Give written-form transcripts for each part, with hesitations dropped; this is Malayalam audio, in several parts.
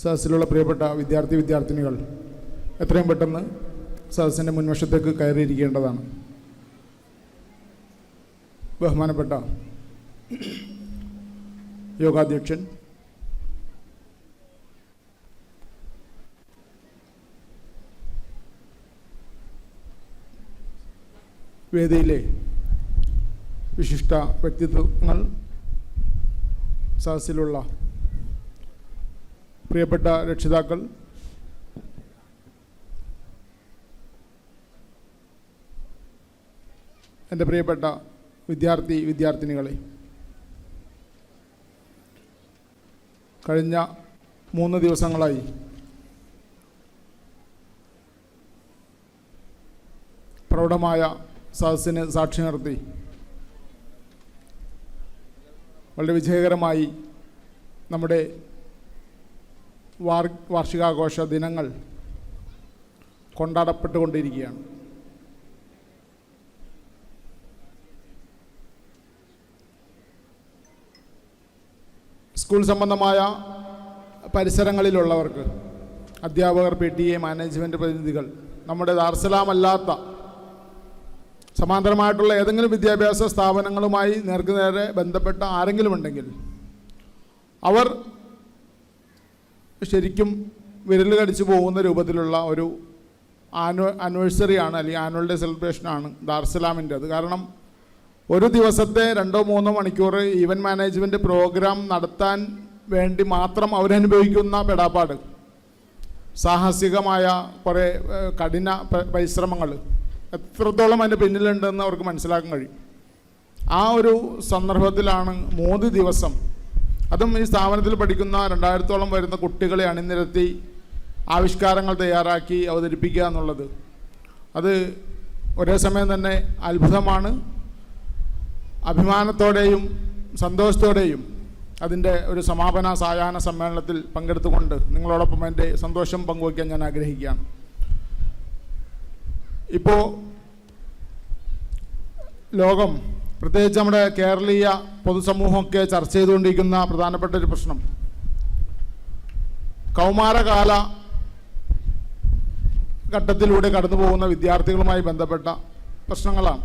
സദസ്സിലുള്ള പ്രിയപ്പെട്ട വിദ്യാർത്ഥിനികൾ എത്രയും പെട്ടെന്ന് സദസ്സിൻ്റെ മുൻവശത്തേക്ക് കയറിയിരിക്കേണ്ടതാണ്. ബഹുമാനപ്പെട്ട യോഗാധ്യക്ഷൻ വേദിയിലെ വിശിഷ്ട വ്യക്തിത്വങ്ങൾ, സദസ്സിലുള്ള പ്രിയപ്പെട്ട രക്ഷിതാക്കൾ, എൻ്റെ പ്രിയപ്പെട്ട വിദ്യാർത്ഥിനികളെ, കഴിഞ്ഞ 3 ദിവസങ്ങളായി പ്രൗഢമായ സദസ്സിന് സാക്ഷി നിർത്തി വളരെ വിജയകരമായി നമ്മുടെ വാർഷികാഘോഷ ദിനങ്ങൾ കൊണ്ടാടപ്പെട്ടുകൊണ്ടിരിക്കുകയാണ്. സ്കൂൾ സംബന്ധമായ പരിസരങ്ങളിലുള്ളവർക്ക്, അധ്യാപകർ, PTA, മാനേജ്മെൻറ്റ് പ്രതിനിധികൾ, നമ്മുടെ ദാർസലാം അല്ലാത്ത സമാന്തരമായിട്ടുള്ള ഏതെങ്കിലും വിദ്യാഭ്യാസ സ്ഥാപനങ്ങളുമായി നേർക്കുനേരെ ബന്ധപ്പെട്ട ആരെങ്കിലും ഉണ്ടെങ്കിൽ അവർ ശരിക്കും വിരൽ കടിച്ചു പോകുന്ന രൂപത്തിലുള്ള ഒരു ആനിവേഴ്സറിയാണ്, അല്ലെങ്കിൽ ആനുവൽ ഡേ സെലിബ്രേഷനാണ് ദാർസലാമിൻ്റെ. അത് കാരണം ഒരു ദിവസത്തെ 2-3 മണിക്കൂർ ഈവൻറ്റ് മാനേജ്മെൻറ്റ് പ്രോഗ്രാം നടത്താൻ വേണ്ടി മാത്രം അവരനുഭവിക്കുന്ന പെടാപ്പാട്, സാഹസികമായ കുറേ കഠിന പരിശ്രമങ്ങൾ എത്രത്തോളം അതിൻ്റെ പിന്നിലുണ്ടെന്ന് അവർക്ക് മനസ്സിലാക്കാൻ കഴിയും. ആ ഒരു സന്ദർഭത്തിലാണ് 3 ദിവസം, അതും ഈ സ്ഥാപനത്തിൽ പഠിക്കുന്ന 2000-ഓളം വരുന്ന കുട്ടികളെ അണിനിരത്തി ആവിഷ്കാരങ്ങൾ തയ്യാറാക്കി അവതരിപ്പിക്കുക എന്നുള്ളത്, അത് ഒരേ സമയം തന്നെ അത്ഭുതമാണ്. അഭിമാനത്തോടെയും സന്തോഷത്തോടെയും അതിൻ്റെ ഒരു സമാപന സായാഹ്ന സമ്മേളനത്തിൽ പങ്കെടുത്തുകൊണ്ട് നിങ്ങളോടൊപ്പം എൻ്റെ സന്തോഷം പങ്കുവയ്ക്കാൻ ഞാൻ ആഗ്രഹിക്കുകയാണ്. ഇപ്പോൾ ലോകം, പ്രത്യേകിച്ച് നമ്മുടെ കേരളീയ പൊതുസമൂഹമൊക്കെ ചർച്ച ചെയ്തുകൊണ്ടിരിക്കുന്ന പ്രധാനപ്പെട്ട ഒരു പ്രശ്നം കൗമാരകാല ഘട്ടത്തിലൂടെ കടന്നു പോകുന്ന വിദ്യാർത്ഥികളുമായി ബന്ധപ്പെട്ട പ്രശ്നങ്ങളാണ്.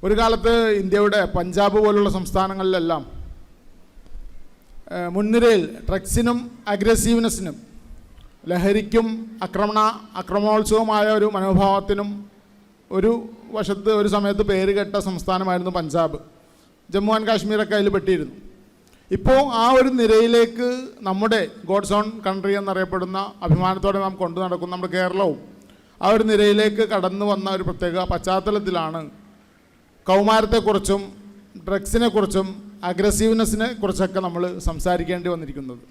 ഒരു കാലത്ത് ഇന്ത്യയുടെ പഞ്ചാബ് പോലുള്ള സംസ്ഥാനങ്ങളിലെല്ലാം മുൻനിരയിൽ ഡ്രഗ്സിനും അഗ്രസീവ്നെസ്സിനും, ലഹരിക്കും അക്രമോത്സവമായ ഒരു മനോഭാവത്തിനും ഒരു വശത്ത് ഒരു സമയത്ത് പേര് കേട്ട സംസ്ഥാനമായിരുന്നു പഞ്ചാബ്. ജമ്മു ആൻഡ് കാശ്മീരൊക്കെ അതിൽ പെട്ടിരുന്നു. ഇപ്പോൾ ആ ഒരു നിരയിലേക്ക് നമ്മുടെ ഗോഡ്സ് ഓൺ കൺട്രി എന്നറിയപ്പെടുന്ന, അഭിമാനത്തോടെ നാം കൊണ്ടു നടക്കുന്ന നമ്മുടെ കേരളവും ആ ഒരു നിരയിലേക്ക് കടന്നു വന്ന ഒരു പ്രത്യേക പശ്ചാത്തലത്തിലാണ് കൗമാരത്തെക്കുറിച്ചും ഡ്രഗ്സിനെക്കുറിച്ചും അഗ്രസീവ്നെസ്സിനെ കുറിച്ചൊക്കെ നമ്മൾ സംസാരിക്കേണ്ടി വന്നിരിക്കുന്നത്.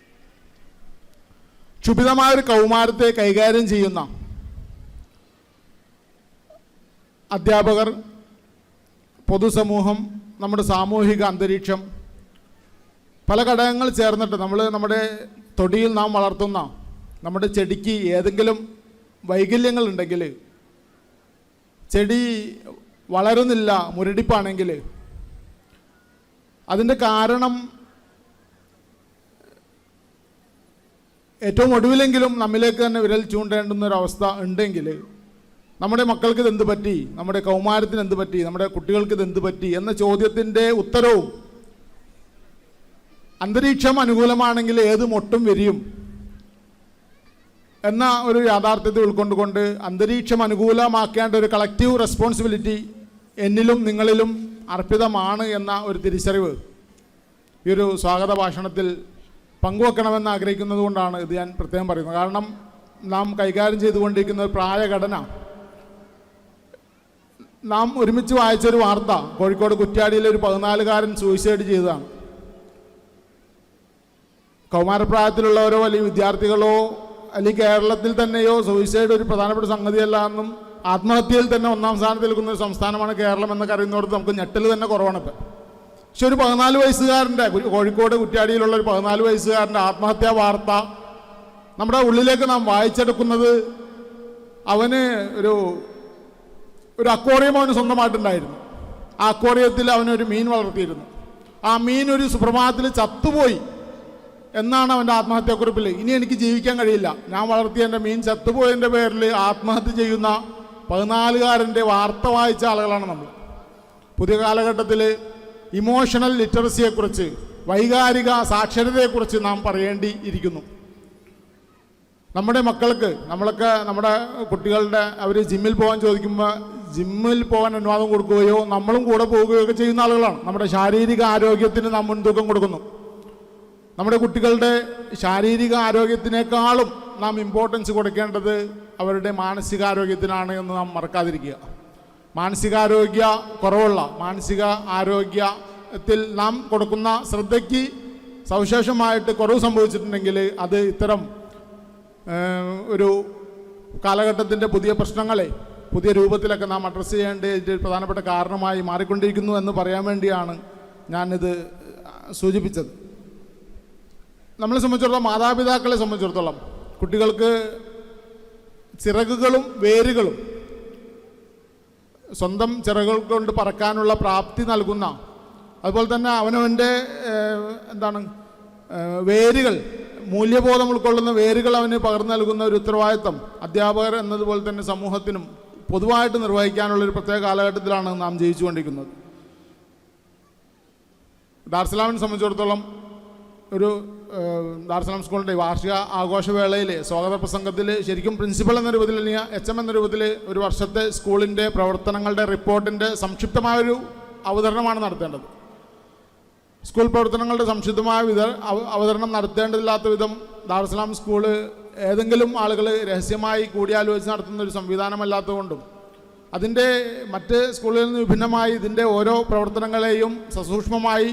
ക്ഷുഭിതമായൊരു കൗമാരത്തെ കൈകാര്യം ചെയ്യുന്ന അധ്യാപകർ, പൊതുസമൂഹം, നമ്മുടെ സാമൂഹിക അന്തരീക്ഷം, പല ഘടകങ്ങൾ ചേർന്നിട്ട് നമ്മുടെ തൊടിയിൽ നാം വളർത്തുന്ന നമ്മുടെ ചെടിക്ക് ഏതെങ്കിലും വൈകല്യങ്ങളുണ്ടെങ്കിൽ, ചെടി വളരുന്നില്ല, മുരടിപ്പാണെങ്കിൽ, അതിൻ്റെ കാരണം ഏറ്റവും ഒടുവിലെങ്കിലും നമ്മിലേക്ക് തന്നെ വിരൽ ചൂണ്ടേണ്ടുന്നൊരവസ്ഥ ഉണ്ടെങ്കിൽ, നമ്മുടെ മക്കൾക്ക് ഇതെന്ത് പറ്റി, നമ്മുടെ കൗമാരത്തിന് എന്ത് പറ്റി, നമ്മുടെ കുട്ടികൾക്ക് ഇതെന്ത് പറ്റി എന്ന ചോദ്യത്തിൻ്റെ ഉത്തരവും, അന്തരീക്ഷം അനുകൂലമാണെങ്കിൽ ഏത് മൊട്ടും വരിയും എന്ന ഒരു യാഥാർത്ഥ്യത്തെ ഉൾക്കൊണ്ടുകൊണ്ട് അന്തരീക്ഷം അനുകൂലമാക്കേണ്ട ഒരു കളക്റ്റീവ് റെസ്പോൺസിബിലിറ്റി എന്നിലും നിങ്ങളിലും അർപ്പിതമാണ് എന്ന ഒരു തിരിച്ചറിവ് ഈ ഒരു സ്വാഗത ഭാഷണത്തിൽ പങ്കുവെക്കണമെന്ന് ആഗ്രഹിക്കുന്നത് കൊണ്ടാണ് ഇത് ഞാൻ പ്രത്യേകം പറയുന്നത്. കാരണം നാം കൈകാര്യം ചെയ്തുകൊണ്ടിരിക്കുന്ന ഒരു പ്രായഘടന, നാം ഒരുമിച്ച് വായിച്ചൊരു വാർത്ത, കോഴിക്കോട് കുറ്റ്യാടിയിലെ ഒരു 14-കാരൻ സൂയിസൈഡ് ചെയ്തതാണ്. കൗമാരപ്രായത്തിലുള്ളവരോ അല്ലെങ്കിൽ വിദ്യാർത്ഥികളോ അല്ലെങ്കിൽ കേരളത്തിൽ തന്നെയോ സൂയിസൈഡ് ഒരു പ്രധാനപ്പെട്ട സംഗതിയല്ല എന്നും, ആത്മഹത്യയിൽ തന്നെ 1-ാം സ്ഥാനത്ത് നിൽക്കുന്ന ഒരു സംസ്ഥാനമാണ് കേരളം എന്നൊക്കെ അറിയുന്നവർക്ക് നമുക്ക് ഞെട്ടൽ തന്നെ കുറവാണ് ഇപ്പം. പക്ഷെ ഒരു 14 വയസ്സുകാരൻ്റെ, കോഴിക്കോട് കുറ്റ്യാടിയിലുള്ള ഒരു 14 വയസ്സുകാരൻ്റെ ആത്മഹത്യാ വാർത്ത നമ്മുടെ ഉള്ളിലേക്ക് നാം വായിച്ചെടുക്കുന്നത്, അവന് ഒരു അക്വേറിയം അവന് സ്വന്തമായിട്ടുണ്ടായിരുന്നു. ആ അക്വേറിയത്തിൽ അവനൊരു മീൻ വളർത്തിയിരുന്നു. ആ മീൻ ഒരു സുപ്രഭാതത്തിൽ ചത്തുപോയി എന്നാണ് അവൻ്റെ ആത്മഹത്യാക്കുറിപ്പിൽ. ഇനി എനിക്ക് ജീവിക്കാൻ കഴിയില്ല, ഞാൻ വളർത്തിയ എൻ്റെ മീൻ ചത്തുപോയതിൻ്റെ പേരിൽ ആത്മഹത്യ ചെയ്യുന്ന 14കാരൻ്റെ വാർത്ത വായിച്ച ആളുകളാണ് നമ്മൾ. പുതിയ കാലഘട്ടത്തിൽ ഇമോഷണൽ ലിറ്ററസിയെക്കുറിച്ച്, വൈകാരിക സാക്ഷരതയെക്കുറിച്ച് നാം പറയേണ്ടി ഇരിക്കുന്നു. നമ്മുടെ മക്കൾക്ക്, നമ്മുടെ കുട്ടികളുടെ അവർ ജിമ്മിൽ പോകാൻ ചോദിക്കുമ്പോൾ ജിമ്മിൽ പോകാൻ അനുവാദം കൊടുക്കുകയോ നമ്മളും കൂടെ പോവുകയോ ഒക്കെ ചെയ്യുന്ന ആളുകളാണ്. നമ്മുടെ ശാരീരിക ആരോഗ്യത്തിന് നാം മുൻതൂക്കം കൊടുക്കുന്നു. നമ്മുടെ കുട്ടികളുടെ ശാരീരിക ആരോഗ്യത്തിനേക്കാളും നാം ഇമ്പോർട്ടൻസ് കൊടുക്കേണ്ടത് അവരുടെ മാനസികാരോഗ്യത്തിനാണ് എന്ന് നാം മറക്കാതിരിക്കുക. മാനസികാരോഗ്യ കുറവുള്ള, മാനസിക ആരോഗ്യത്തിൽ നാം കൊടുക്കുന്ന ശ്രദ്ധയ്ക്ക് സവിശേഷമായിട്ട് കുറവ് സംഭവിച്ചിട്ടുണ്ടെങ്കിൽ അത് ഇത്തരം ഒരു കാലഘട്ടത്തിൻ്റെ പുതിയ പ്രശ്നങ്ങളെ പുതിയ രൂപത്തിലൊക്കെ നാം അഡ്രസ്സ് ചെയ്യേണ്ട പ്രധാനപ്പെട്ട കാരണമായി മാറിക്കൊണ്ടിരിക്കുന്നു എന്ന് പറയാൻ വേണ്ടിയാണ് ഞാനിത് സൂചിപ്പിച്ചത്. നമ്മളെ സംബന്ധിച്ചിടത്തോളം, മാതാപിതാക്കളെ സംബന്ധിച്ചിടത്തോളം, കുട്ടികൾക്ക് ചിറകുകളും വേരുകളും സ്വന്തം ചിറകുകൾ കൊണ്ട് പറക്കാനുള്ള പ്രാപ്തി നൽകുന്ന, അതുപോലെ തന്നെ അവനവൻ്റെ വേരുകൾ, മൂല്യബോധം ഉൾക്കൊള്ളുന്ന വേരുകൾ അവന് പകർന്നു നൽകുന്ന ഒരു ഉത്തരവാദിത്തം അധ്യാപകർ എന്നതുപോലെ തന്നെ സമൂഹത്തിനും പൊതുവായിട്ട് നിർവഹിക്കാനുള്ളൊരു പ്രത്യേക കാലഘട്ടത്തിലാണ് നാം ജീവിച്ചുകൊണ്ടിരിക്കുന്നത്. ദാർസലാമിനെ സംബന്ധിച്ചിടത്തോളം ഒരു ദാർസലാം സ്കൂളിൻ്റെ വാർഷിക ആഘോഷവേളയിൽ സ്വാഗത പ്രസംഗത്തിൽ ശരിക്കും പ്രിൻസിപ്പൽ എന്ന രൂപത്തിൽ അല്ലെങ്കിൽ HM എന്ന രൂപത്തിൽ ഒരു വർഷത്തെ സ്കൂളിൻ്റെ പ്രവർത്തനങ്ങളുടെ റിപ്പോർട്ടിൻ്റെ സംക്ഷിപ്തമായൊരു അവതരണമാണ് നടത്തേണ്ടത്. സ്കൂൾ പ്രവർത്തനങ്ങളുടെ സംക്ഷിപ്തമായ അവതരണം നടത്തേണ്ടതില്ലാത്ത വിധം ദാർസലാം സ്കൂള് ഏതെങ്കിലും ആളുകൾ രഹസ്യമായി കൂടിയാലോചിച്ച് നടത്തുന്ന ഒരു സംവിധാനമല്ലാത്തതുകൊണ്ടും അതിൻ്റെ മറ്റ് സ്കൂളുകളിൽ നിന്ന് വിഭിന്നമായി ഇതിൻ്റെ ഓരോ പ്രവർത്തനങ്ങളെയും സസൂക്ഷ്മമായി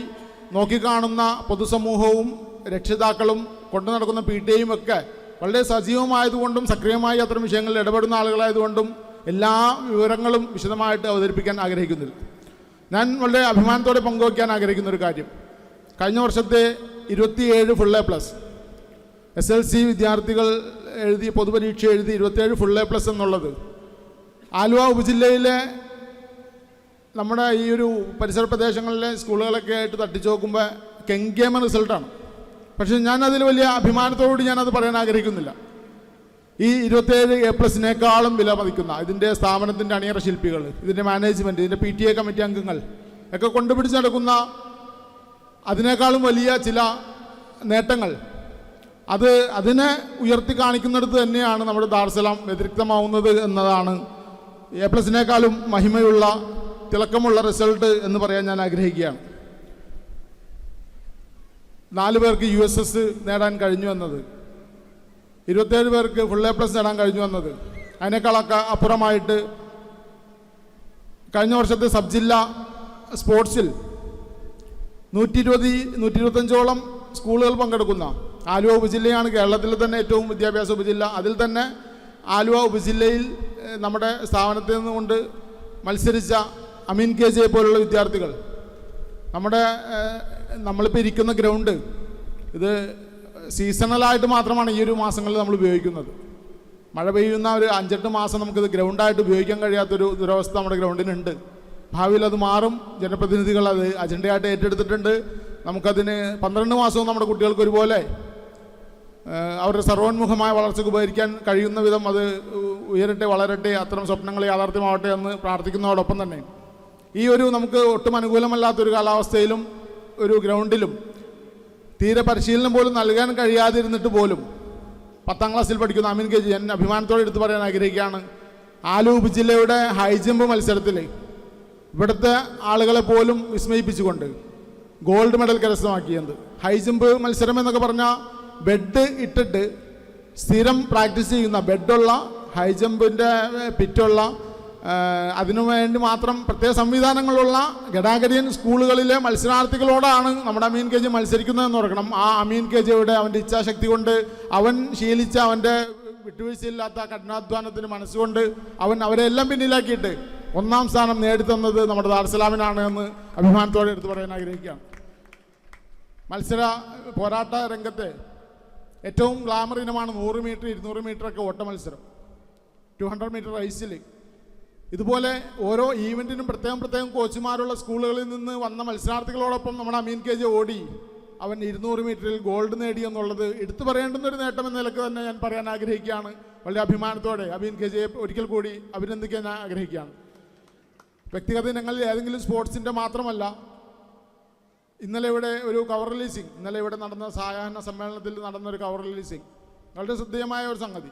നോക്കിക്കാണുന്ന പൊതുസമൂഹവും രക്ഷിതാക്കളും കൊണ്ടു നടക്കുന്ന PTA ഒക്കെ വളരെ സജീവമായതുകൊണ്ടും സക്രിയമായി അത്തരം വിഷയങ്ങളിൽ ഇടപെടുന്ന ആളുകളായതുകൊണ്ടും എല്ലാ വിവരങ്ങളും വിശദമായിട്ട് അവതരിപ്പിക്കാൻ ആഗ്രഹിക്കുന്നില്ല. ഞാൻ വളരെ അഭിമാനത്തോടെ പങ്കുവയ്ക്കാൻ ആഗ്രഹിക്കുന്ന ഒരു കാര്യം, കഴിഞ്ഞ വർഷത്തെ 27 ഫുൾ A+, SLC വിദ്യാർത്ഥികൾ എഴുതി പൊതുപരീക്ഷ എഴുതി 27 ഫുൾ A+ എന്നുള്ളത് ആലുവ ഉപജില്ലയിലെ നമ്മുടെ ഈ ഒരു പരിസര പ്രദേശങ്ങളിലെ സ്കൂളുകളൊക്കെ ആയിട്ട് തട്ടിച്ചു നോക്കുമ്പോൾ കെങ്കേമ റിസൾട്ടാണ്. പക്ഷേ ഞാനതിൽ വലിയ അഭിമാനത്തോടുകൂടി ഞാനത് പറയാൻ ആഗ്രഹിക്കുന്നില്ല. ഈ 27 A+നേക്കാളും വില മതിക്കുന്ന ഇതിൻ്റെ സ്ഥാപനത്തിൻ്റെ അണിയറ ശില്പികൾ, ഇതിൻ്റെ മാനേജ്മെൻറ്റ്, ഇതിൻ്റെ PTA കമ്മിറ്റി അംഗങ്ങൾ ഒക്കെ കൊണ്ടുപിടിച്ച് നടക്കുന്ന അതിനേക്കാളും വലിയ ചില നേട്ടങ്ങൾ, അതിനെ ഉയർത്തി കാണിക്കുന്നിടത്ത് തന്നെയാണ് നമ്മുടെ ദാർസലാം വ്യതിരിക്തമാവുന്നത് എന്നതാണ് A+നേക്കാളും മഹിമയുള്ള തിളക്കമുള്ള റിസൾട്ട് എന്ന് പറയാൻ ഞാൻ ആഗ്രഹിക്കുകയാണ്. 4 പേർക്ക് USS നേടാൻ കഴിഞ്ഞു എന്നത്, 27 പേർക്ക് ഫുൾ A+ നേടാൻ കഴിഞ്ഞു എന്നത്, അതിനേക്കാളൊക്കെ അപ്പുറമായിട്ട് കഴിഞ്ഞ വർഷത്തെ സബ് ജില്ലാ സ്പോർട്സിൽ 125ഓളം സ്കൂളുകൾ പങ്കെടുക്കുന്ന ആലുവ ഉപജില്ലയാണ് കേരളത്തിലെ തന്നെ ഏറ്റവും വിദ്യാഭ്യാസ ഉപജില്ല. അതിൽ തന്നെ ആലുവ ഉപജില്ലയിൽ നമ്മുടെ സ്ഥാപനത്തിൽ നിന്നുകൊണ്ട് മത്സരിച്ച അമീൻ KJ പോലുള്ള വിദ്യാർത്ഥികൾ, നമ്മളിപ്പോൾ ഇരിക്കുന്ന ഗ്രൗണ്ട് ഇത് സീസണലായിട്ട് മാത്രമാണ് ഈ ഒരു മാസങ്ങളിൽ നമ്മൾ ഉപയോഗിക്കുന്നത്. മഴ പെയ്യുന്ന ഒരു 5-8 മാസം നമുക്കിത് ഗ്രൗണ്ടായിട്ട് ഉപയോഗിക്കാൻ കഴിയാത്തൊരു ദുരവസ്ഥ നമ്മുടെ ഗ്രൗണ്ടിനുണ്ട്. ഭാവിയിൽ അത് മാറും. ജനപ്രതിനിധികൾ അത് അജണ്ടയായിട്ട് ഏറ്റെടുത്തിട്ടുണ്ട്. നമുക്കതിന് 12 മാസവും നമ്മുടെ കുട്ടികൾക്ക് ഒരുപോലെ അവരുടെ സർവോന്മുഖമായ വളർച്ചയ്ക്ക് ഉപകരിക്കാൻ കഴിയുന്ന വിധം അത് ഉയരട്ടെ, വളരട്ടെ, അത്തരം സ്വപ്നങ്ങൾ യാഥാർത്ഥ്യമാവട്ടെ എന്ന് പ്രാർത്ഥിക്കുന്നതോടൊപ്പം തന്നെ ഈ ഒരു നമുക്ക് ഒട്ടും അനുകൂലമല്ലാത്തൊരു കാലാവസ്ഥയിലും ഒരു ഗ്രൗണ്ടിലും തീരെ പരിശീലനം പോലും നൽകാൻ കഴിയാതിരുന്നിട്ട് പോലും 10ാം ക്ലാസ്സിൽ പഠിക്കുന്ന അമീൻ KJ, ഞാൻ അഭിമാനത്തോടെ എടുത്തു പറയാൻ ആഗ്രഹിക്കുകയാണ്, ആലുവ ഉപജില്ലയുടെ ഹൈ ജമ്പ് മത്സരത്തിൽ ഇവിടുത്തെ ആളുകളെ പോലും വിസ്മയിപ്പിച്ചുകൊണ്ട് ഗോൾഡ് മെഡൽ കരസ്ഥമാക്കിയത്. ഹൈ ജമ്പ് മത്സരം എന്നൊക്കെ പറഞ്ഞാൽ ബെഡ് ഇട്ടിട്ട് സ്ഥിരം പ്രാക്ടീസ് ചെയ്യുന്ന, ബെഡുള്ള ഹൈ ജമ്പിൻ്റെ പിറ്റുള്ള, അതിനുവേണ്ടി മാത്രം പ്രത്യേക സംവിധാനങ്ങളുള്ള ഗഡാഗഡിയൻ സ്കൂളുകളിലെ മത്സരാർത്ഥികളോടാണ് നമ്മുടെ അമീൻ KJ മത്സരിക്കുന്നതെന്ന് ഓർക്കണം. ആ അമീൻ KJയുടെ അവൻ്റെ ഇച്ഛാശക്തി കൊണ്ട്, അവൻ ശീലിച്ച അവൻ്റെ വിട്ടുവീഴ്ചയില്ലാത്ത കഠിനാധ്വാനത്തിന് മനസ്സുകൊണ്ട് അവരെല്ലാം പിന്നിലാക്കിയിട്ട് 1ാം സ്ഥാനം നേടിത്തന്നത് നമ്മുടെ ദാർസലാമിനാണ് എന്ന് അഭിമാനത്തോടെ എടുത്തു പറയാൻ ആഗ്രഹിക്കുകയാണ്. മത്സര പോരാട്ട രംഗത്തെ ഏറ്റവും ഗ്ലാമർ ഇനമാണ് 100 മീറ്റർ 200 മീറ്ററൊക്കെ ഓട്ട മത്സരം, 200 മീറ്റർ റൈസിൽ. ഇതുപോലെ ഓരോ ഈവൻറ്റിനും പ്രത്യേകം കോച്ചുമാരുള്ള സ്കൂളുകളിൽ നിന്ന് വന്ന മത്സരാർത്ഥികളോടൊപ്പം നമ്മുടെ അമീൻ KJ ഓടി അവൻ 200 മീറ്ററിൽ ഗോൾഡ് നേടിയെന്നുള്ളത് എടുത്തു പറയേണ്ടുന്നൊരു നേട്ടം എന്ന നിലക്ക് തന്നെ ഞാൻ പറയാൻ ആഗ്രഹിക്കുകയാണ്. വളരെ അഭിമാനത്തോടെ അബീൻ കെജയെ ഒരിക്കൽ കൂടി അഭിനന്ദിക്കാൻ ഞാൻ ആഗ്രഹിക്കുകയാണ്. വ്യക്തിഗത ഇനങ്ങളിൽ ഏതെങ്കിലും സ്പോർട്സിൻ്റെ മാത്രമല്ല, ഇന്നലെ ഇവിടെ ഒരു കവർ റിലീസിങ്, ഇന്നലെ ഇവിടെ നടന്ന സായാഹ്ന സമ്മേളനത്തിൽ നടന്നൊരു കവർ റിലീസിങ് വളരെ ശ്രദ്ധേയമായ ഒരു സംഗതി.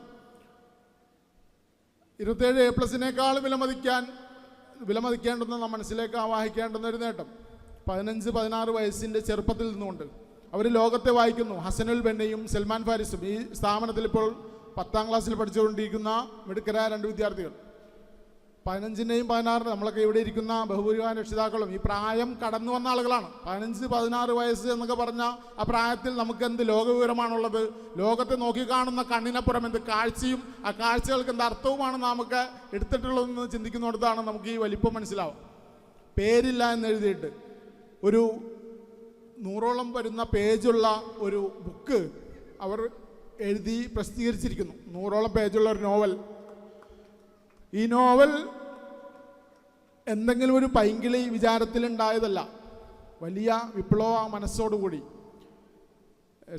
27 A+നേക്കാൾ വിലമതിക്കേണ്ടുന്ന നാം മനസ്സിലേക്ക് ആവാഹിക്കേണ്ടുന്ന ഒരു നേട്ടം. 15-16 വയസ്സിൻ്റെ ചെറുപ്പത്തിൽ നിന്നുകൊണ്ട് അവർ ലോകത്തെ വായിക്കുന്നു. ഹസനുൽ ബെന്നയും സൽമാൻ ഫാരിസും ഈ സ്ഥാപനത്തിൽ ഇപ്പോൾ 10ാം ക്ലാസ്സിൽ പഠിച്ചുകൊണ്ടിരിക്കുന്ന മിടുക്കരായ 2 വിദ്യാർത്ഥികൾ. 15നെയും 16 നമ്മളൊക്കെ ഇവിടെ ഇരിക്കുന്ന ബഹുഭൂരിഭാഗം രക്ഷിതാക്കളും ഈ പ്രായം കടന്നു വന്ന ആളുകളാണ്. 15-16 വയസ്സ് എന്നൊക്കെ പറഞ്ഞ ആ പ്രായത്തിൽ നമുക്ക് എന്ത് ലോകവിവരമാണുള്ളത്? ലോകത്തെ നോക്കിക്കാണുന്ന കണ്ണിനപ്പുറം എന്ത് കാഴ്ചയും ആ കാഴ്ചകൾക്ക് എന്ത് അർത്ഥവുമാണ് നാമൊക്കെ എടുത്തിട്ടുള്ളതെന്ന് ചിന്തിക്കുന്നിടത്താണ് നമുക്ക് ഈ വലിപ്പം മനസ്സിലാവും. പേരില്ല എന്നെഴുതിയിട്ട് ഒരു 100ഓളം വരുന്ന പേജുള്ള ഒരു ബുക്ക് അവർ എഴുതി പ്രസിദ്ധീകരിച്ചിരിക്കുന്നു. 100ഓളം പേജുള്ള ഒരു നോവൽ. ഈ നോവൽ എന്തെങ്കിലും ഒരു പൈങ്കിളി വിചാരത്തിലുണ്ടായതല്ല. വലിയ വിപ്ലവ മനസ്സോടുകൂടി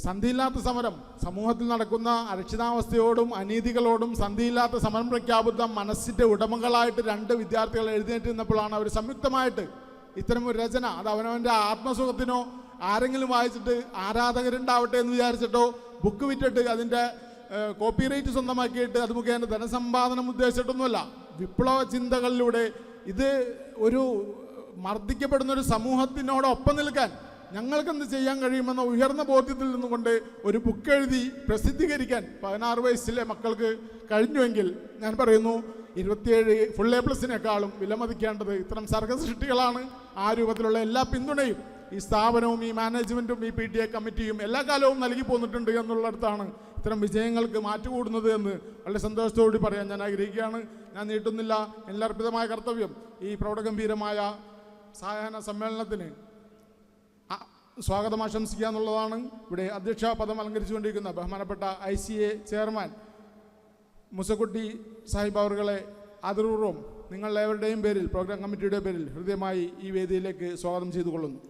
സന്ധിയില്ലാത്ത സമരം, സമൂഹത്തിൽ നടക്കുന്ന അരക്ഷിതാവസ്ഥയോടും അനീതികളോടും സന്ധിയില്ലാത്ത സമരം പ്രഖ്യാപിത മനസ്സിൻ്റെ ഉടമകളായിട്ട് 2 വിദ്യാർത്ഥികൾ എഴുന്നേറ്റ് നിന്നപ്പോഴാണ് അവർ സംയുക്തമായിട്ട് ഇത്തരം ഒരു രചന, അത് അവനവൻ്റെ ആത്മസുഖത്തിനോ ആരെങ്കിലും വായിച്ചിട്ട് ആരാധകരുണ്ടാവട്ടെ എന്ന് വിചാരിച്ചിട്ടോ ബുക്ക് വിറ്റിട്ട് അതിൻ്റെ കോപ്പിറൈറ്റ് സ്വന്തമാക്കിയിട്ട് അത് മുഖേന ധനസമ്പാദനം ഉദ്ദേശിച്ചിട്ടൊന്നുമല്ല. വിപ്ലവ ചിന്തകളിലൂടെ ഇത് ഒരു മർദ്ദിക്കപ്പെടുന്ന ഒരു സമൂഹത്തിനോടൊപ്പം നിൽക്കാൻ ഞങ്ങൾക്കെന്ത് ചെയ്യാൻ കഴിയുമെന്ന ഉയർന്ന ബോധ്യത്തിൽ നിന്നുകൊണ്ട് ഒരു ബുക്ക് എഴുതി പ്രസിദ്ധീകരിക്കാൻ 16 വയസ്സിലെ മക്കൾക്ക് കഴിഞ്ഞുവെങ്കിൽ ഞാൻ പറയുന്നു 27 ഫുൾ A+നേക്കാളും വിലമതിക്കേണ്ടത് ഇത്തരം സർഗസൃഷ്ടികളാണ്. ആ രൂപത്തിലുള്ള എല്ലാ പിന്തുണയും ഈ സ്ഥാപനവും ഈ മാനേജ്മെൻറ്റും ഈ PTA കമ്മിറ്റിയും എല്ലാ കാലവും നൽകി പോന്നിട്ടുണ്ട് എന്നുള്ളിടത്താണ് ഇത്തരം വിജയങ്ങൾക്ക് മാറ്റുകൂടുന്നത് എന്ന് വളരെ സന്തോഷത്തോടുകൂടി പറയാൻ ഞാൻ ആഗ്രഹിക്കുകയാണ്. ഞാൻ നീട്ടുന്നില്ല. എല്ലാർപ്പിതമായ കർത്തവ്യം ഈ പ്രൗഢഗംഭീരമായ സായാഹ്ന സമ്മേളനത്തിന് സ്വാഗതം ആശംസിക്കുക എന്നുള്ളതാണ്. ഇവിടെ അധ്യക്ഷ പദം അലങ്കരിച്ചുകൊണ്ടിരിക്കുന്ന ബഹുമാനപ്പെട്ട ICA ചെയർമാൻ മുസക്കുട്ടി സാഹിബ് അവറുകളെ ആദരപൂർവ്വം നിങ്ങളെവരുടെയും പേരിൽ, പ്രോഗ്രാം കമ്മിറ്റിയുടെ പേരിൽ ഹൃദയമായി ഈ വേദിയിലേക്ക് സ്വാഗതം ചെയ്തുകൊള്ളുന്നു.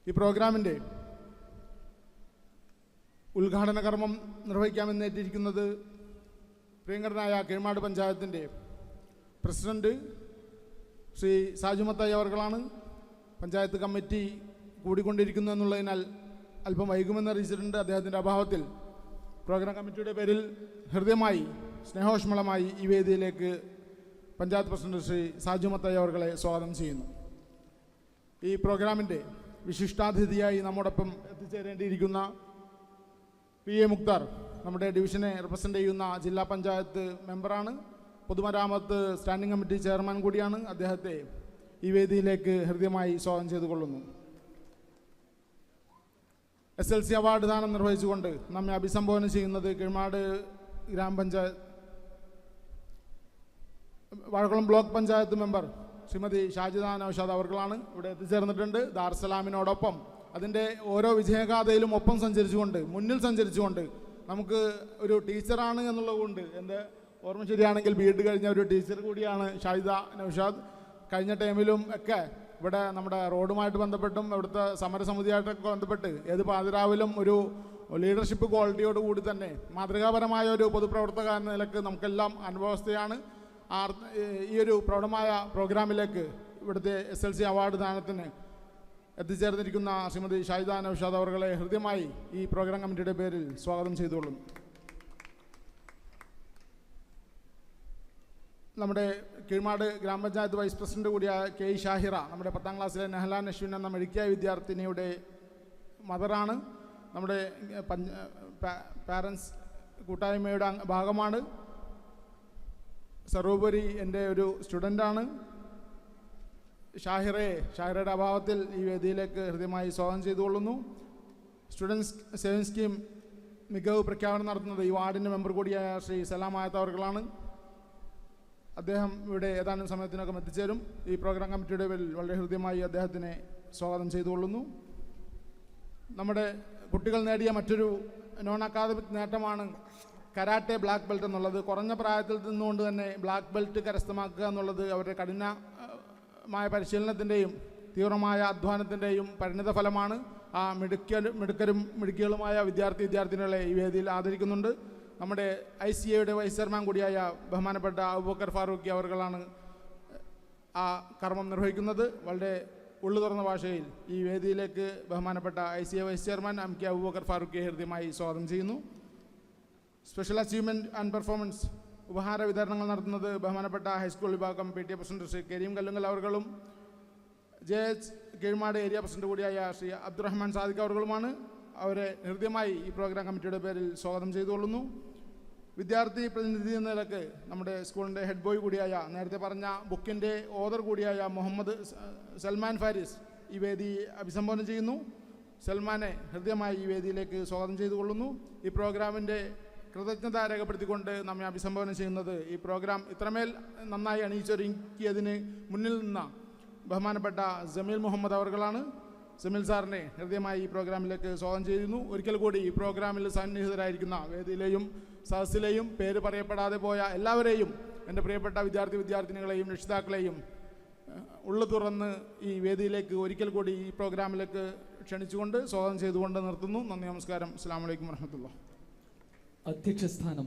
ഈ പ്രോഗ്രാമിൻ്റെ ഉദ്ഘാടന കർമ്മം നിർവഹിക്കാമെന്നേറ്റിരിക്കുന്നത് പ്രിയങ്കരനായ കീഴ്മാട് പഞ്ചായത്തിൻ്റെ പ്രസിഡന്റ് ശ്രീ സാജുമത്തായി അവർകളാണ്. പഞ്ചായത്ത് കമ്മിറ്റി കൂടിക്കൊണ്ടിരിക്കുന്നു എന്നുള്ളതിനാൽ അല്പം വൈകുമെന്ന് അറിയിച്ചിട്ടുണ്ട്. അദ്ദേഹത്തിൻ്റെ അഭാവത്തിൽ പ്രോഗ്രാം കമ്മിറ്റിയുടെ പേരിൽ ഹൃദയമായി സ്നേഹോഷ്മളമായി ഈ വേദിയിലേക്ക് പഞ്ചായത്ത് പ്രസിഡന്റ് ശ്രീ സാജുമത്തായി അവർകളെ സ്വാഗതം ചെയ്യുന്നു. ഈ പ്രോഗ്രാമിൻ്റെ വിശിഷ്ടാതിഥിയായി നമ്മോടൊപ്പം എത്തിച്ചേരേണ്ടിയിരിക്കുന്ന PA മുക്താർ നമ്മുടെ ഡിവിഷനെ റെപ്രസെൻ്റ് ചെയ്യുന്ന ജില്ലാ പഞ്ചായത്ത് മെമ്പറാണ്. പൊതുമരാമത്ത് സ്റ്റാൻഡിംഗ് കമ്മിറ്റി ചെയർമാൻ കൂടിയാണ്. അദ്ദേഹത്തെ ഈ വേദിയിലേക്ക് ഹൃദ്യമായി സ്വാഗതം ചെയ്തുകൊള്ളുന്നു. SLC അവാർഡ് ദാനം നിർവഹിച്ചുകൊണ്ട് നമ്മെ അഭിസംബോധന ചെയ്യുന്നത് കീഴ്മാട് ഗ്രാമപഞ്ചായത്ത് വാഴക്കുളം ബ്ലോക്ക് പഞ്ചായത്ത് മെമ്പർ ശ്രീമതി ഷാജിദ നൗഷാദ് അവർകളാണ്. ഇവിടെ എത്തിച്ചേർന്നിട്ടുണ്ട്. ദാർസലാമിനോടൊപ്പം അതിൻ്റെ ഓരോ വിജയഗാഥയിലും ഒപ്പം സഞ്ചരിച്ചുകൊണ്ട്, മുന്നിൽ സഞ്ചരിച്ചുകൊണ്ട്, നമുക്ക് ഒരു ടീച്ചറാണ് എന്നുള്ളതുകൊണ്ട്, എൻ്റെ ഓർമ്മ ശരിയാണെങ്കിൽ BEd കഴിഞ്ഞ ഒരു ടീച്ചർ കൂടിയാണ് ഷാജിദ നൗഷാദ്. കഴിഞ്ഞ ടൈമിലും ഒക്കെ ഇവിടെ നമ്മുടെ റോഡുമായിട്ട് ബന്ധപ്പെട്ടും ഇവിടുത്തെ സമരസമിതിയായിട്ടൊക്കെ ബന്ധപ്പെട്ട് ഏത് പാതിരാവിലും ഒരു ലീഡർഷിപ്പ് ക്വാളിറ്റിയോട് കൂടി തന്നെ മാതൃകാപരമായ ഒരു പൊതുപ്രവർത്തക എന്ന നിലക്ക് നമുക്കെല്ലാം അനുഭവസ്ഥയാണ്. ഈ ഒരു പ്രൗഢമായ പ്രോഗ്രാമിലേക്ക് ഇവിടുത്തെ SLC അവാർഡ് ദാനത്തിന് എത്തിച്ചേർന്നിരിക്കുന്ന ശ്രീമതി ഷാജിദ നൗഷാദ് അവർകളെ ഹൃദ്യമായി ഈ പ്രോഗ്രാം കമ്മിറ്റിയുടെ പേരിൽ സ്വാഗതം ചെയ്തുകൊള്ളുന്നു. നമ്മുടെ കീഴ്മാട് ഗ്രാമപഞ്ചായത്ത് വൈസ് പ്രസിഡന്റ് കൂടിയായ KE ഷാഹിറ, നമ്മുടെ 10ാം ക്ലാസ്സിലെ നെഹ്ല നശ്വിൻ എന്ന മെഡിക്കൽ വിദ്യാർത്ഥിനിയുടെ മദറാണ്. നമ്മുടെ പാരൻസ് കൂട്ടായ്മയുടെ ഭാഗമാണ്. സർവോപരി എൻ്റെ ഒരു സ്റ്റുഡൻ്റാണ്. ഷാഹിറയുടെ അഭാവത്തിൽ ഈ വേദിയിലേക്ക് ഹൃദ്യമായി സ്വാഗതം ചെയ്തുകൊള്ളുന്നു. സ്റ്റുഡൻസ് സേവിങ് സ്കീം മികവ് പ്രഖ്യാപനം നടത്തുന്നത് ഈ വാർഡിൻ്റെ മെമ്പർ കൂടിയായ ശ്രീ സലാം ആയത്ത് അവർകളാണ്. അദ്ദേഹം ഇവിടെ ഏതാനും സമയത്തിനകം എത്തിച്ചേരും. ഈ പ്രോഗ്രാം കമ്മിറ്റിയുടെ പേരിൽ വളരെ ഹൃദ്യമായി അദ്ദേഹത്തിനെ സ്വാഗതം ചെയ്തുകൊള്ളുന്നു. നമ്മുടെ കുട്ടികൾ നേടിയ മറ്റൊരു നോൺ അക്കാദമിക് നേട്ടമാണ് കരാട്ടെ ബ്ലാക്ക് ബെൽറ്റ് എന്നുള്ളത്. കുറഞ്ഞ പ്രായത്തിൽ നിന്നുകൊണ്ട് തന്നെ ബ്ലാക്ക് ബെൽറ്റ് കരസ്ഥമാക്കുക എന്നുള്ളത് അവരുടെ കഠിനമായ പരിശീലനത്തിൻ്റെയും തീവ്രമായ അധ്വാനത്തിൻ്റെയും പരിണിത ഫലമാണ്. ആ മിടുക്കരും മിടുക്കികളുമായ വിദ്യാർത്ഥിനികളെ ഈ വേദിയിൽ ആദരിക്കുന്നുണ്ട്. നമ്മുടെ ICAയുടെ വൈസ് ചെയർമാൻ കൂടിയായ ബഹുമാനപ്പെട്ട അബൂബക്കർ ഫാറൂഖി അവർകളാണ് ആ കർമ്മം നിർവഹിക്കുന്നത്. വളരെ ഉള്ളു തുറന്ന ഭാഷയിൽ ഈ വേദിയിലേക്ക് ബഹുമാനപ്പെട്ട ICA vice chairman MK Abubakar ഫാറൂഖിയെ ഹൃദ്യമായി സ്വാഗതം ചെയ്യുന്നു. സ്പെഷ്യൽ അച്ചീവ്മെൻറ്റ് ആൻഡ് പെർഫോമൻസ് ഉപഹാര വിതരണങ്ങൾ നടത്തുന്നത് ബഹുമാനപ്പെട്ട ഹൈസ്കൂൾ വിഭാഗം PTA പ്രസിഡന്റ് ശ്രീ കരീം കല്ലുങ്കൽ അവർകളും JH കീഴ്മാട് ഏരിയ പ്രസിഡന്റ് കൂടിയായ ശ്രീ അബ്ദുറഹ്മാൻ സാദിഖ് അവർകളുമാണ്. അവരെ ഹൃദ്യമായി ഈ പ്രോഗ്രാം കമ്മിറ്റിയുടെ പേരിൽ സ്വാഗതം ചെയ്തുകൊള്ളുന്നു. വിദ്യാർത്ഥി പ്രതിനിധി എന്ന നിലക്ക് നമ്മുടെ സ്കൂളിൻ്റെ ഹെഡ് ബോയ് കൂടിയായ, നേരത്തെ പറഞ്ഞ ബുക്കിൻ്റെ ഓതർ കൂടിയായ മുഹമ്മദ് സൽമാൻ ഫാരിസ് ഈ വേദി അഭിസംബോധന ചെയ്യുന്നു. സൽമാനെ ഹൃദ്യമായി ഈ വേദിയിലേക്ക് സ്വാഗതം ചെയ്തുകൊള്ളുന്നു. ഈ പ്രോഗ്രാമിൻ്റെ കൃതജ്ഞത രേഖപ്പെടുത്തിക്കൊണ്ട് നമ്മെ അഭിസംബോധന ചെയ്യുന്നത്, ഈ പ്രോഗ്രാം ഇത്രമേൽ നന്നായി അണിയിച്ചൊരുക്കിയതിന് മുന്നിൽ നിന്ന ബഹുമാനപ്പെട്ട ജമീൽ മുഹമ്മദ് അവർകളാണ്. ജമീൽ സാറിനെ ഹൃദ്യമായി ഈ പ്രോഗ്രാമിലേക്ക് സ്വാഗതം ചെയ്യുന്നു. ഒരിക്കൽ കൂടി ഈ പ്രോഗ്രാമിൽ സന്നിഹിതരായിരിക്കുന്ന വേദിയിലെയും സദസ്സിലെയും പേര് പറയപ്പെടാതെ പോയ എല്ലാവരെയും, എൻ്റെ പ്രിയപ്പെട്ട വിദ്യാർത്ഥിനികളെയും രക്ഷിതാക്കളെയും ഉള്ളു തുറന്ന് ഈ വേദിയിലേക്ക് ഒരിക്കൽ കൂടി ഈ പ്രോഗ്രാമിലേക്ക് ക്ഷണിച്ചുകൊണ്ട് സ്വാഗതം ചെയ്തുകൊണ്ട് നിർത്തുന്നു. നന്ദി, നമസ്കാരം. അസ്സലാമു അലൈക്കും വറഹ്മത്തുള്ളാഹി. അധ്യക്ഷ സ്ഥാനം